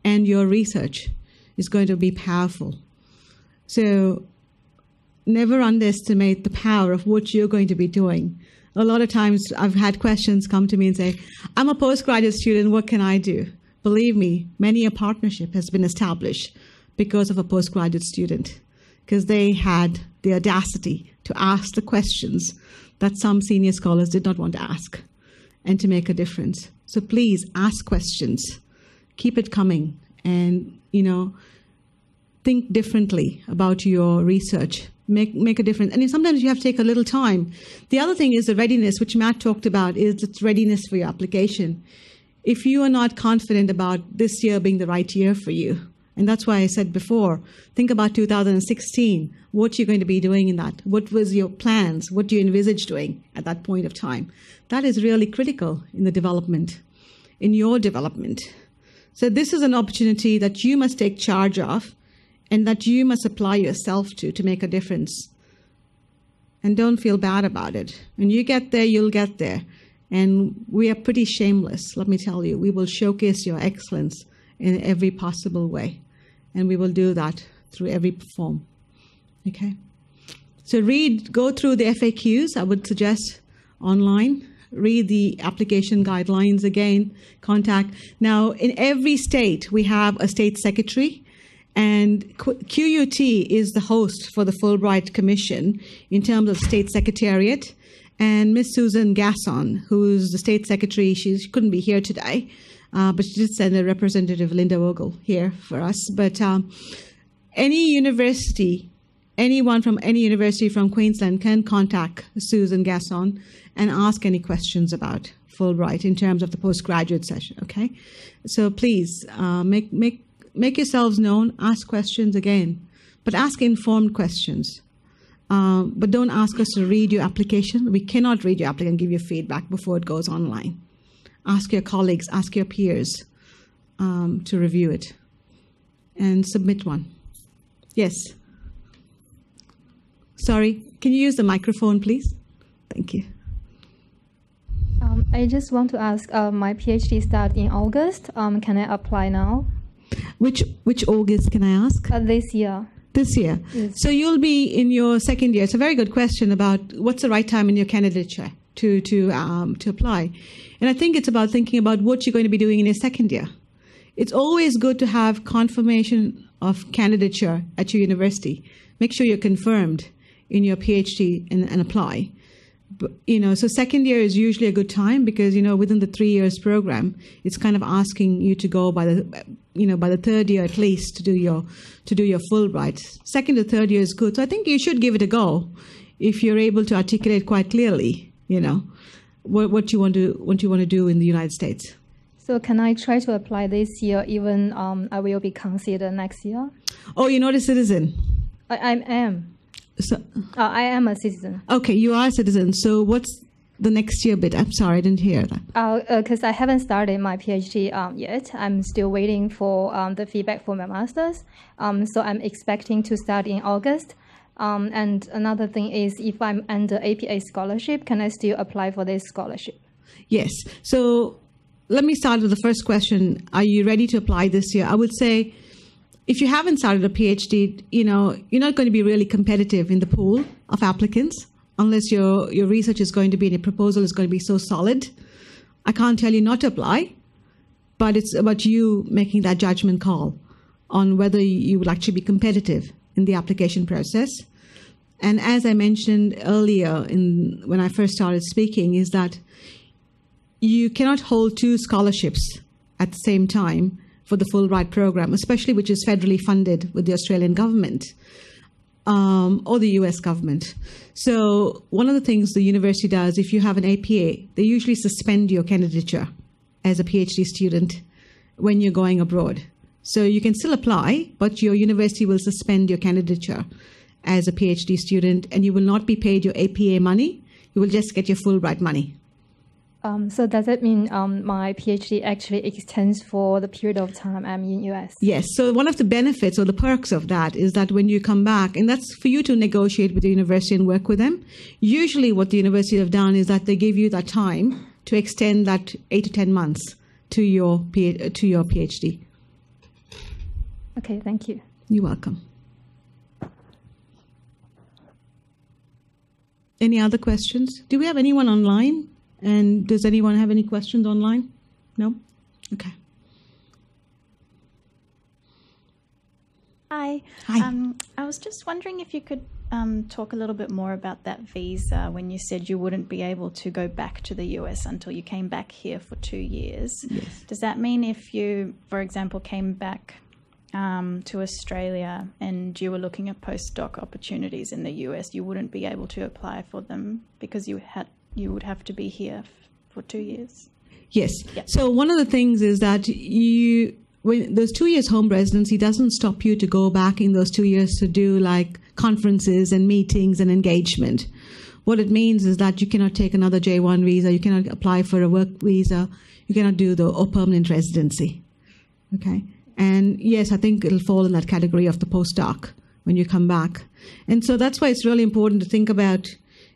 [SPEAKER 1] and your research is going to be powerful. So never underestimate the power of what you're going to be doing. A lot of times I've had questions come to me and say, I'm a postgraduate student, what can I do? Believe me, many a partnership has been established because of a postgraduate student, because they had the audacity to ask the questions that some senior scholars did not want to ask, and to make a difference. So please ask questions, keep it coming, and think differently about your research. Make a difference. And sometimes you have to take a little time. The other thing is the readiness, which Matt talked about, is its readiness for your application. If you are not confident about this year being the right year for you, and that's why I said before, think about 2016, what you're going to be doing in that. What was your plans? What do you envisage doing at that point of time? That is really critical in the development, in your development. So this is an opportunity that you must take charge of, and that you must apply yourself to make a difference. And don't feel bad about it. When you get there, you'll get there. And we are pretty shameless, let me tell you. We will showcase your excellence in every possible way. And we will do that through every form. Okay? So go through the FAQs, I would suggest, online. Read the application guidelines again, contact. Now, in every state, we have a state secretary. And QUT is the host for the Fulbright Commission in terms of state secretariat. And Ms. Susan Gasson, who's the state secretary, she couldn't be here today, but she did send a representative, Linda Vogel, here for us. But any university, anyone from any university from Queensland can contact Susan Gasson and ask any questions about Fulbright in terms of the postgraduate session, okay? So please make yourselves known, ask questions again, but ask informed questions. But don't ask us to read your application. We cannot read your application and give you feedback before it goes online. Ask your colleagues, ask your peers to review it and submit one. Yes. Sorry, can you use the microphone, please? Thank you.
[SPEAKER 5] I just want to ask, my PhD starts in August. Can I apply now?
[SPEAKER 1] Which August, can I ask?
[SPEAKER 5] This year.
[SPEAKER 1] This year.
[SPEAKER 5] Yes.
[SPEAKER 1] So you'll be in your second year. It's a very good question about what's the right time in your candidature to apply. And I think it's about thinking about what you're going to be doing in your second year. It's always good to have confirmation of candidature at your university. Make sure you're confirmed in your PhD and apply. But, so second year is usually a good time because, within the 3 years program, it's kind of asking you to go by the third year at least to do your Fulbright. Second to third year is good. So I think you should give it a go if you're able to articulate quite clearly, what you want to do in the United States.
[SPEAKER 5] So can I try to apply this year even I will be considered next year?
[SPEAKER 1] Oh, you're not a citizen?
[SPEAKER 5] I am.
[SPEAKER 1] So,
[SPEAKER 5] I am a citizen.
[SPEAKER 1] Okay, you are a citizen. So what's the next year bit? I'm sorry, I didn't hear that.
[SPEAKER 5] Because I haven't started my PhD yet. I'm still waiting for the feedback for my master's. So I'm expecting to start in August. And another thing is, if I'm under APA scholarship, can I still apply for this scholarship?
[SPEAKER 1] Yes. So let me start with the first question. Are you ready to apply this year? I would say, if you haven't started a PhD, you're not going to be really competitive in the pool of applicants unless your research is going to be and your proposal is going to be so solid. I can't tell you not to apply, but it's about you making that judgment call on whether you will actually be competitive in the application process. And as I mentioned earlier when I first started speaking, is that you cannot hold 2 scholarships at the same time for the Fulbright program, especially which is federally funded with the Australian government or the US government. So one of the things the university does, if you have an APA, they usually suspend your candidature as a PhD student when you're going abroad. So you can still apply, but your university will suspend your candidature as a PhD student, and you will not be paid your APA money. You will just get your Fulbright money.
[SPEAKER 5] So does that mean my PhD actually extends for the period of time I'm in US?
[SPEAKER 1] Yes. So one of the benefits or the perks of that is that when you come back, and that's for you to negotiate with the university and work with them. Usually what the university have done is that they give you that time to extend that 8 to 10 months to your PhD.
[SPEAKER 5] Okay, thank you.
[SPEAKER 1] You're welcome. Any other questions? Do we have anyone online? And does anyone have any questions online? No? Okay.
[SPEAKER 6] Hi.
[SPEAKER 1] Hi.
[SPEAKER 6] I was just wondering if you could talk a little bit more about that visa when you said you wouldn't be able to go back to the US until you came back here for 2 years.
[SPEAKER 1] Yes.
[SPEAKER 6] Does that mean if you, for example, came back to Australia and you were looking at postdoc opportunities in the US, you wouldn't be able to apply for them because you would have to be here for 2 years?
[SPEAKER 1] Yes.
[SPEAKER 6] Yep.
[SPEAKER 1] So one of the things is that when those 2 years home residency doesn't stop you to go back in those 2 years to do like conferences and meetings and engagement. What it means is that you cannot take another J1 visa, you cannot apply for a work visa, you cannot do the permanent residency. Okay. And yes, I think it'll fall in that category of the postdoc when you come back. And so that's why it's really important to think about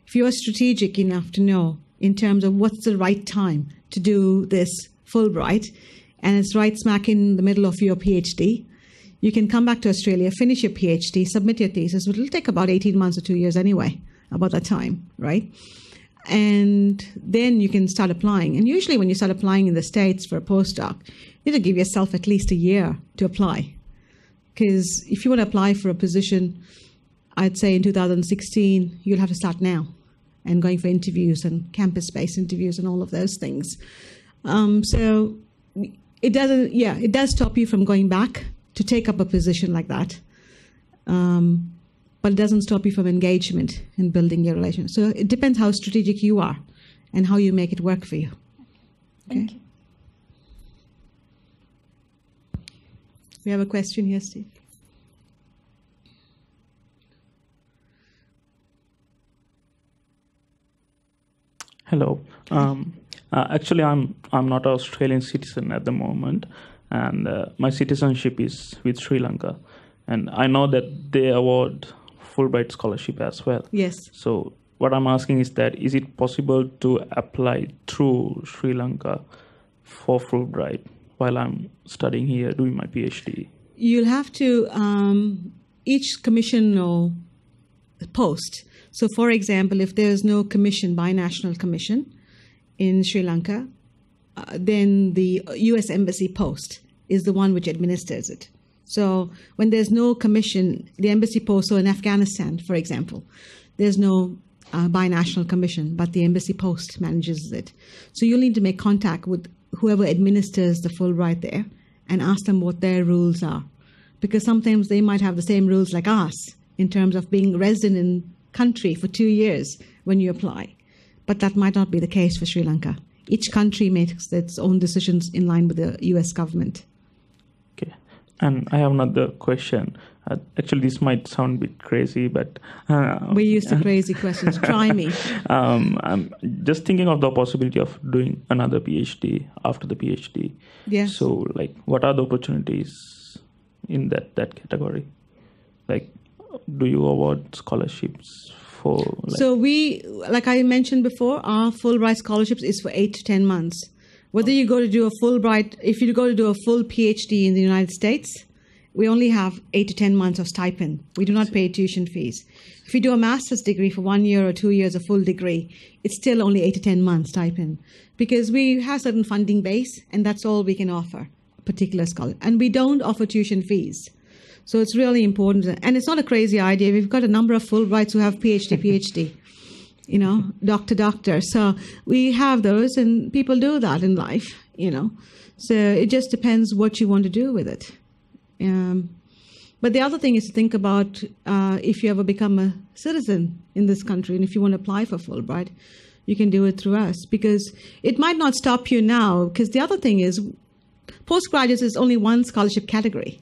[SPEAKER 1] if you are strategic enough to know in terms of what's the right time to do this Fulbright, and it's right smack in the middle of your PhD, you can come back to Australia, finish your PhD, submit your thesis, which will take about 18 months or 2 years anyway, about that time, right? And then you can start applying. And usually when you start applying in the States for a postdoc, you need to give yourself at least a year to apply. Because if you want to apply for a position, I'd say in 2016, you'll have to start now and going for interviews and campus-based interviews and all of those things. So it does stop you from going back to take up a position like that. But it doesn't stop you from engagement and building your relationship. So it depends how strategic you are and how you make it work for you. Okay.
[SPEAKER 6] Thank you.
[SPEAKER 1] We have a question here, Steve.
[SPEAKER 7] Hello. Actually, I'm not an Australian citizen at the moment, and my citizenship is with Sri Lanka. And I know that they award Fulbright scholarship as well.
[SPEAKER 1] Yes.
[SPEAKER 7] So what I'm asking is that, is it possible to apply through Sri Lanka for Fulbright while I'm studying here, doing my PhD?
[SPEAKER 1] You'll have to, each commission or post. So for example, if there's no commission, binational commission in Sri Lanka, then the US Embassy post is the one which administers it. So when there's no commission, the embassy post, so in Afghanistan, for example, there's no binational commission, but the embassy post manages it. So you'll need to make contact with whoever administers the Fulbright there and ask them what their rules are. Because sometimes they might have the same rules like us in terms of being resident in country for 2 years when you apply. But that might not be the case for Sri Lanka. Each country makes its own decisions in line with the US government.
[SPEAKER 7] Okay. And I have another question. Actually, this might sound a bit crazy, but...
[SPEAKER 1] We're used to crazy questions. Try me.
[SPEAKER 7] I'm just thinking of the possibility of doing another PhD after the PhD.
[SPEAKER 1] Yeah.
[SPEAKER 7] So, like, what are the opportunities in that category? Like, do you award scholarships for...
[SPEAKER 1] So we, like I mentioned before, our Fulbright scholarships is for 8 to 10 months. Whether you go to do a Fulbright, if you go to do a full PhD in the United States, we only have 8 to 10 months of stipend. We do not pay tuition fees. If you do a master's degree for 1 year or 2 years, a full degree, it's still only 8 to 10 months stipend because we have certain funding base and that's all we can offer, a particular scholar. And we don't offer tuition fees. So it's really important. And it's not a crazy idea. We've got a number of Fulbrights who have PhD, doctor. So we have those, and people do that in life, So it just depends what you want to do with it. But the other thing is to think about if you ever become a citizen in this country, and if you want to apply for Fulbright, you can do it through us, because it might not stop you now, because the other thing is postgraduates is only one scholarship category.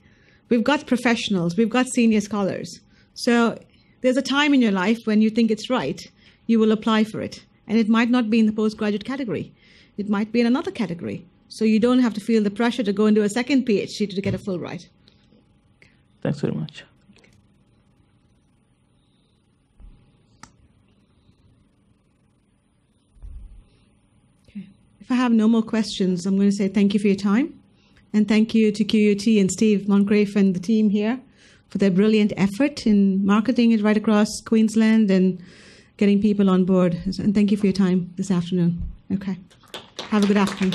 [SPEAKER 1] We've got professionals, we've got senior scholars. So there's a time in your life when you think it's right, you will apply for it. And it might not be in the postgraduate category. It might be in another category. So you don't have to feel the pressure to go and do a second PhD to get a Fulbright.
[SPEAKER 7] Thanks very much.
[SPEAKER 1] Okay. If I have no more questions, I'm going to say thank you for your time. And thank you to QUT and Steve Moncrief and the team here for their brilliant effort in marketing it right across Queensland and getting people on board. And thank you for your time this afternoon. Okay. Have a good afternoon.